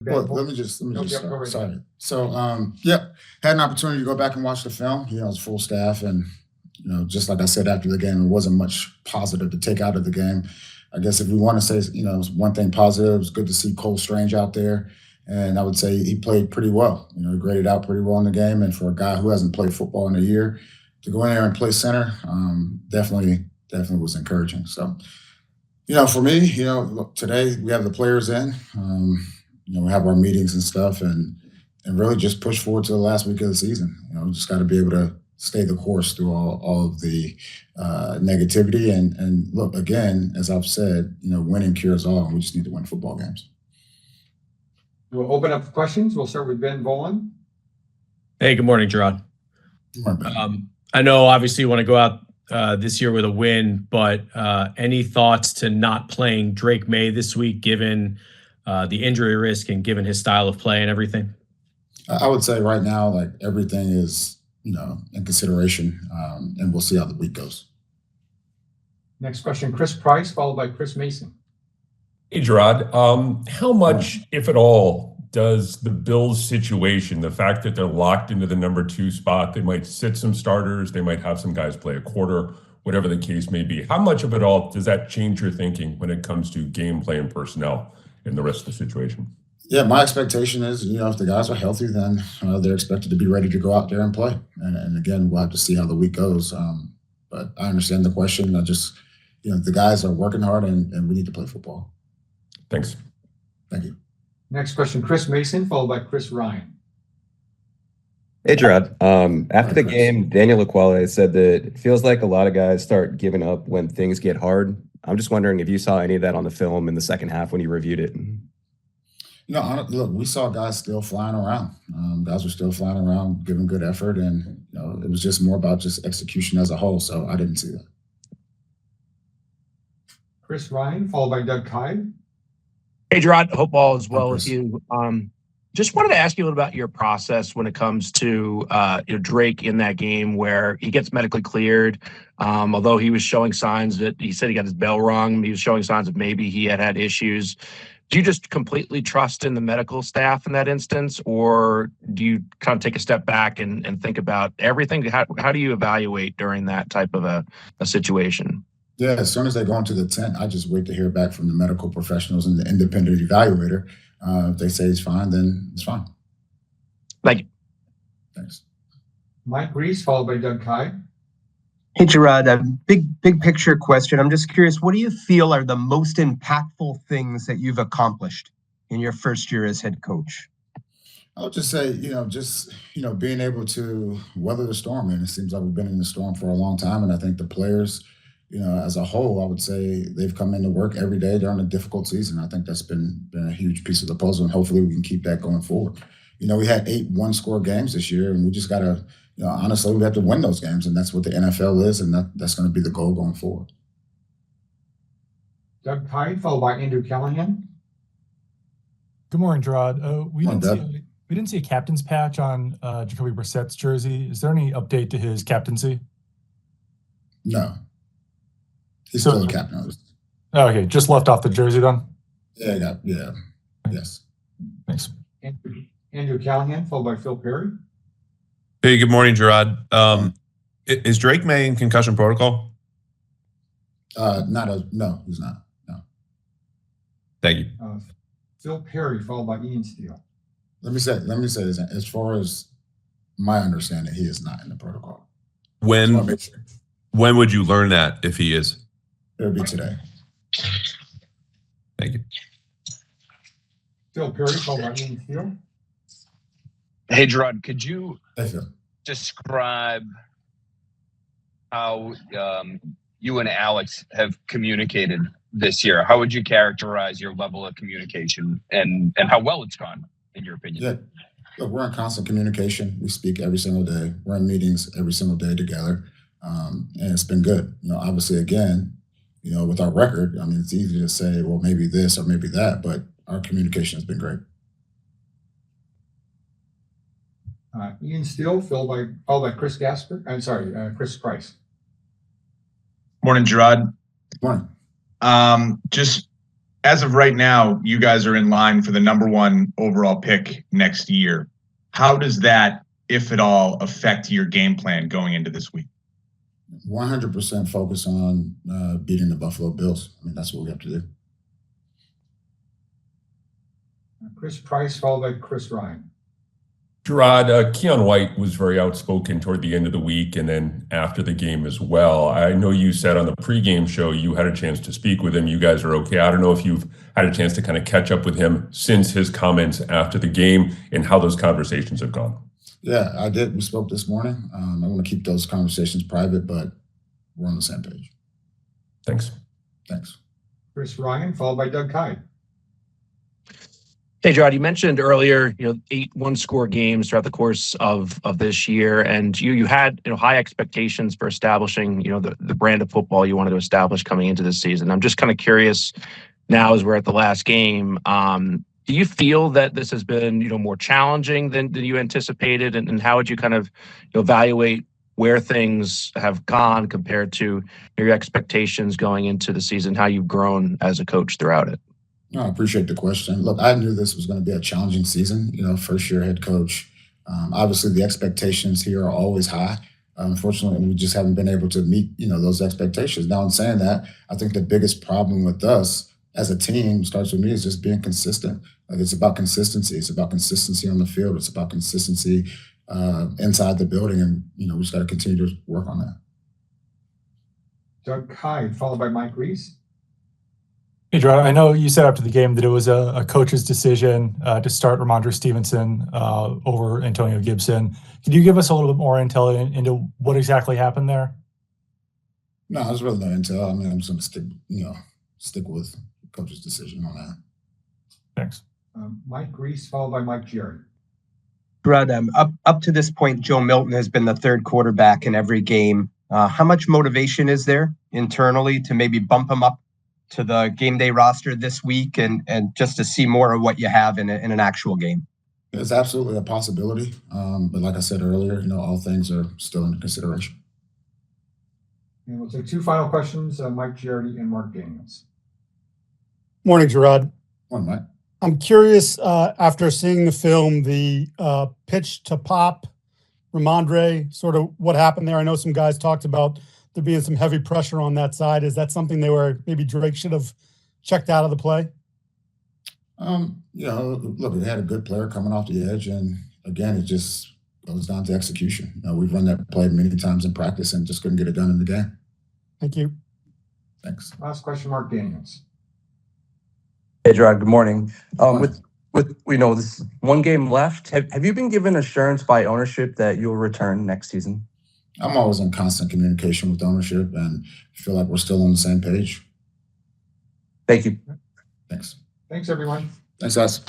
Well, let me just sorry. So, yeah, had an opportunity to go back and watch the film. You know, it's full staff, and just like I said after the game, it wasn't much positive to take out of the game. I guess if we want to say, one thing positive, it was good to see Cole Strange out there, and I would say he played pretty well. He graded out pretty well in the game, and for a guy who hasn't played football in a year to go in there and play center, definitely was encouraging. So, for me, look, today we have the players in. We have our meetings and stuff, and really just push forward to the last week of the season. We just got to be able to stay the course through all of the negativity. And look, again, as I've said, winning cures all, and we just need to win football games. We'll open up for questions. We'll start with Ben Volan. Hey, good morning, Jerod. Good morning, Ben. I know obviously you want to go out this year with a win, but any thoughts to not playing Drake May this week, given the injury risk and given his style of play and everything? I would say right now, like everything is, in consideration, and we'll see how the week goes. Next question, Chris Price, followed by Chris Mason. Hey, Jerod, how much, if at all, does the Bills situation, the fact that they're locked into the number 2 spot, they might sit some starters, they might have some guys play a quarter, whatever the case may be, how much of it all does that change your thinking when it comes to game plan personnel in the rest of the situation? Yeah, my expectation is, if the guys are healthy, then they're expected to be ready to go out there and play. And again, we'll have to see how the week goes. But I understand the question. I just, the guys are working hard, and we need to play football. Thanks. Thank you. Next question, Chris Mason, followed by Chris Ryan. Hey, Jerod. After the game, Daniel Aquale said that it feels like a lot of guys start giving up when things get hard. I'm just wondering if you saw any of that on the film in the second half when you reviewed it. Look, we saw guys still flying around. Guys were still flying around, giving good effort, and it was just more about just execution as a whole. So I didn't see that. Chris Ryan, followed by Doug Kyde. Hey, Jerod, hope all is well with you. Just wanted to ask you a little about your process when it comes to Drake in that game where he gets medically cleared. Although he was showing signs that he said he got his bell rung, he was showing signs of maybe he had issues. Do you just completely trust in the medical staff in that instance, or do you kind of take a step back and think about everything? How do you evaluate during that type of a situation? Yeah, as soon as they go into the tent, I just wait to hear back from the medical professionals and the independent evaluator. If they say it's fine, then it's fine. Thank you. Thanks. Mike Reese, followed by Doug Kyde. Hey, Jerod, a big picture question. I'm just curious, what do you feel are the most impactful things that you've accomplished in your first year as head coach? I would just say, being able to weather the storm. And it seems like we've been in the storm for a long time. And I think the players, as a whole, I would say they've come into work every day during a difficult season. I think that's been a huge piece of the puzzle, and hopefully we can keep that going forward. We had 8 one-score games this year, and we just got to, honestly, we have to win those games, and that's what the NFL is, and that's going to be the goal going forward. Doug Kyde, followed by Andrew Callahan. Good morning, Jerod. We didn't see a captain's patch on Jacoby Brissett's jersey. Is there any update to his captaincy? No. He's still a captain. Oh, okay, just left off the jersey then? Yeah. Yes. Thanks. Andrew Callahan, followed by Phil Perry. Hey, good morning, Jerod. Is Drake May in concussion protocol? No, he's not. No. Thank you. Phil Perry, followed by Ian Steele. Let me say this. As far as my understanding, he is not in the protocol. When would you learn that if he is? It'll be today. Thank you. Phil Perry, followed by Ian Steele. Hey, Jerod, could you describe how you and Alex have communicated this year? How would you characterize your level of communication and how well it's gone, in your opinion? Yeah, look, we're in constant communication. We speak every single day. We're in meetings every single day together, and it's been good. Obviously, again, with our record, it's easy to say, well, maybe this or maybe that, but our communication has been great. Ian Steele, followed by Chris Gasper. I'm sorry, Chris Price. Morning, Jerod. Morning. Just as of right now, you guys are in line for the #1 overall pick next year. How does that, if at all, affect your game plan going into this week? 100% focus on beating the Buffalo Bills. I mean, that's what we have to do. Chris Price, followed by Chris Ryan. Jerod, Keon White was very outspoken toward the end of the week and then after the game as well. I know you said on the pregame show you had a chance to speak with him. You guys are okay. I don't know if you've had a chance to kind of catch up with him since his comments after the game and how those conversations have gone. Yeah, I did. We spoke this morning. I want to keep those conversations private, but we're on the same page. Thanks. Thanks. Chris Ryan, followed by Doug Kyed. Hey, Jerod, you mentioned earlier, 8 one-score games throughout the course of this year, and you had high expectations for establishing the brand of football you wanted to establish coming into this season. I'm just kind of curious now, as we're at the last game, do you feel that this has been more challenging than you anticipated, and how would you kind of evaluate where things have gone compared to your expectations going into the season, how you've grown as a coach throughout it? No, I appreciate the question. Look, I knew this was going to be a challenging season, first-year head coach. Obviously, the expectations here are always high. Unfortunately, we just haven't been able to meet, those expectations. Now, in saying that, I think the biggest problem with us as a team starts with me is just being consistent. Like, it's about consistency. It's about consistency on the field. It's about consistency inside the building, and we just got to continue to work on that. Doug Kyed, followed by Mike Reese. Hey, Jerod, I know you said after the game that it was a coach's decision to start Ramondre Stevenson over Antonio Gibson. Can you give us a little bit more intel into what exactly happened there? No, there's really no intel. I mean, I'm just going to stick with the coach's decision on that. Thanks. Mike Reese, followed by Mike Jerod. Jerod, up to this point, Joe Milton has been the third quarterback in every game. How much motivation is there internally to maybe bump him up to the game day roster this week and just to see more of what you have in an actual game? It's absolutely a possibility. But like I said earlier, all things are still under consideration. And we'll take 2 final questions, Mike Jerod and Mark Daniels. Morning, Jerod. Morning, Mike. I'm curious, after seeing the film, the pitch to pop, Ramondre, sort of what happened there. I know some guys talked about there being some heavy pressure on that side. Is that something maybe Drake should have checked out of the play? Look, it had a good player coming off the edge, and again, it just goes down to execution. We've run that play many times in practice and just couldn't get it done in the game. Thank you. Thanks. Last question, Mark Daniels. Hey, Jerod, good morning. With this one game left, have you been given assurance by ownership that you'll return next season? I'm always in constant communication with ownership and feel like we're still on the same page. Thank you. Thanks. Thanks, everyone. Thanks, guys.